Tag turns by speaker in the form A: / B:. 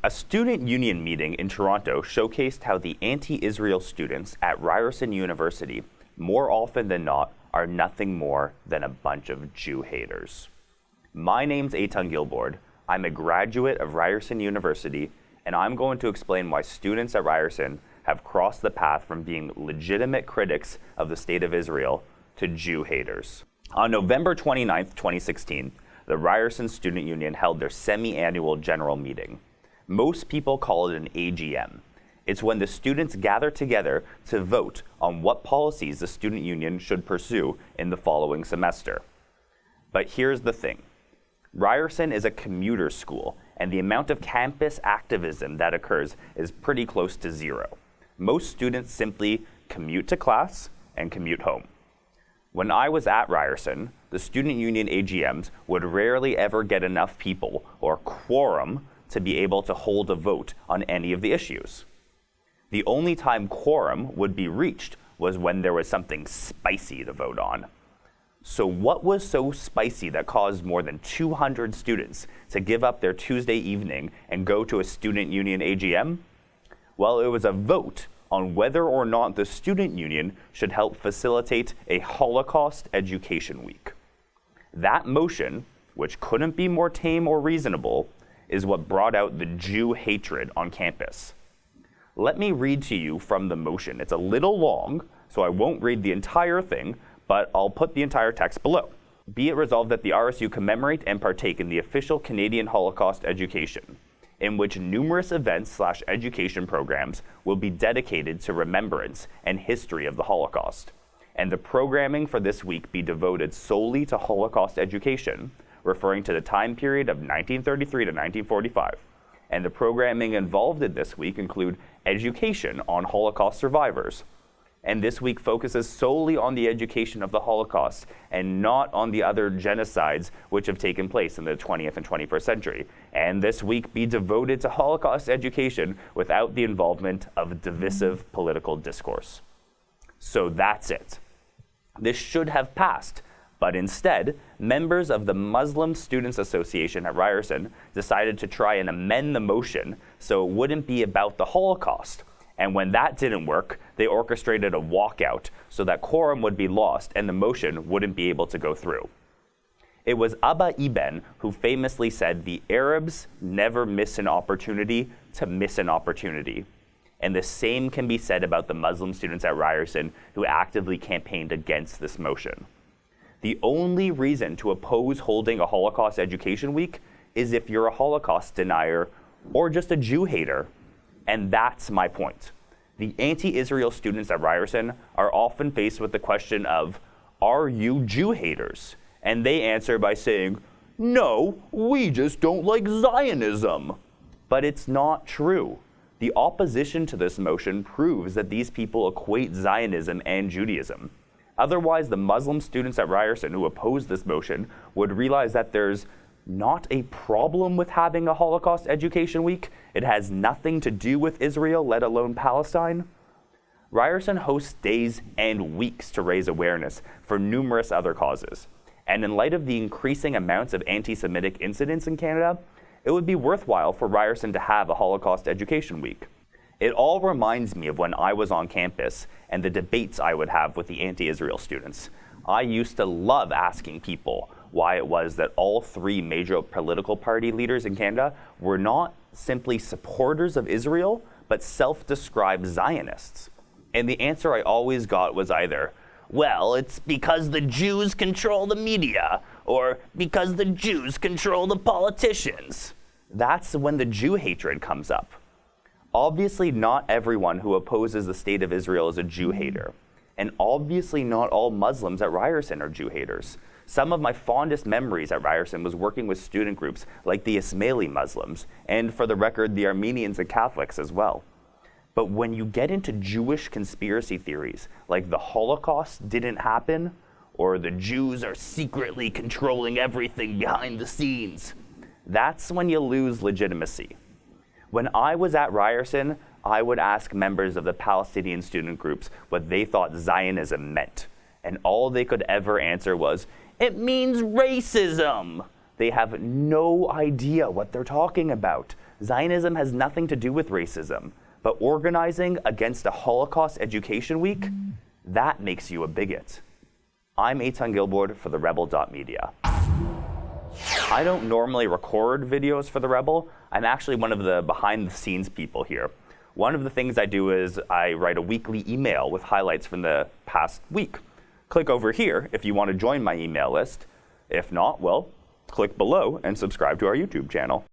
A: A student union meeting in Toronto showcased how the anti-Israel students at Ryerson University, more often than not, are nothing more than a bunch of Jew haters. My name's Eitan Gilbord. I'm a graduate of Ryerson University, and I'm going to explain why students at Ryerson have crossed the path from being legitimate critics of the State of Israel to Jew haters. On November 29, 2016, the Ryerson Student Union held their semi-annual general meeting. Most people call it an AGM. It's when the students gather together to vote on what policies the student union should pursue in the following semester. But here's the thing. Ryerson is a commuter school, and the amount of campus activism that occurs is pretty close to zero. Most students simply commute to class and commute home. When I was at Ryerson, the student union AGMs would rarely ever get enough people or quorum to be able to hold a vote on any of the issues. The only time quorum would be reached was when there was something spicy to vote on. So what was so spicy that caused more than 200 students to give up their Tuesday evening and go to a student union AGM? Well, it was a vote on whether or not the student union should help facilitate a Holocaust Education Week. That motion, which couldn't be more tame or reasonable, is what brought out the Jew hatred on campus. Let me read to you from the motion. It's a little long, so I won't read the entire thing, but I'll put the entire text below. Be it resolved that the RSU commemorate and partake in the official Canadian Holocaust education, in which numerous events/education programs will be dedicated to remembrance and history of the Holocaust, and the programming for this week be devoted solely to Holocaust education, referring to the time period of 1933 to 1945. And the programming involved in this week include education on Holocaust survivors. And this week focuses solely on the education of the Holocaust and not on the other genocides which have taken place in the 20th and 21st century. And this week be devoted to Holocaust education without the involvement of divisive political discourse. So that's it. This should have passed. But instead, members of the Muslim Students Association at Ryerson decided to try and amend the motion so it wouldn't be about the Holocaust. And when that didn't work, they orchestrated a walkout so that quorum would be lost and the motion wouldn't be able to go through. It was Abba Eban who famously said, "The Arabs never miss an opportunity to miss an opportunity." And the same can be said about the Muslim students at Ryerson who actively campaigned against this motion. The only reason to oppose holding a Holocaust Education Week is if you're a Holocaust denier or just a Jew hater. And that's my point. The anti-Israel students at Ryerson are often faced with the question of, are you Jew haters? And they answer by saying, no, we just don't like Zionism. But it's not true. The opposition to this motion proves that these people equate Zionism and Judaism. Otherwise, the Muslim students at Ryerson who oppose this motion would realize that there's not a problem with having a Holocaust Education Week. It has nothing to do with Israel, let alone Palestine. Ryerson hosts days and weeks to raise awareness for numerous other causes. And in light of the increasing amounts of anti-Semitic incidents in Canada, it would be worthwhile for Ryerson to have a Holocaust Education Week. It all reminds me of when I was on campus and the debates I would have with the anti-Israel students. I used to love asking people why it was that all three major political party leaders in Canada were not simply supporters of Israel, but self-described Zionists. And the answer I always got was either, well, it's because the Jews control the media, or because the Jews control the politicians. That's when the Jew hatred comes up. Obviously, not everyone who opposes the State of Israel is a Jew hater. And obviously not all Muslims at Ryerson are Jew haters. Some of my fondest memories at Ryerson was working with student groups like the Ismaili Muslims, and for the record, the Armenians and Catholics as well. But when you get into Jewish conspiracy theories, like the Holocaust didn't happen, or the Jews are secretly controlling everything behind the scenes, that's when you lose legitimacy. When I was at Ryerson, I would ask members of the Palestinian student groups what they thought Zionism meant. And all they could ever answer was, it means racism. They have no idea what they're talking about. Zionism has nothing to do with racism, but organizing against a Holocaust Education Week, that makes you a bigot. I'm Eitan Gilbord for the Rebel.media. I don't normally record videos for the Rebel. I'm actually one of the behind-the-scenes people here. One of the things I do is I write a weekly email with highlights from the past week. Click over here if you want to join my email list. If not, well, click below and subscribe to our YouTube channel.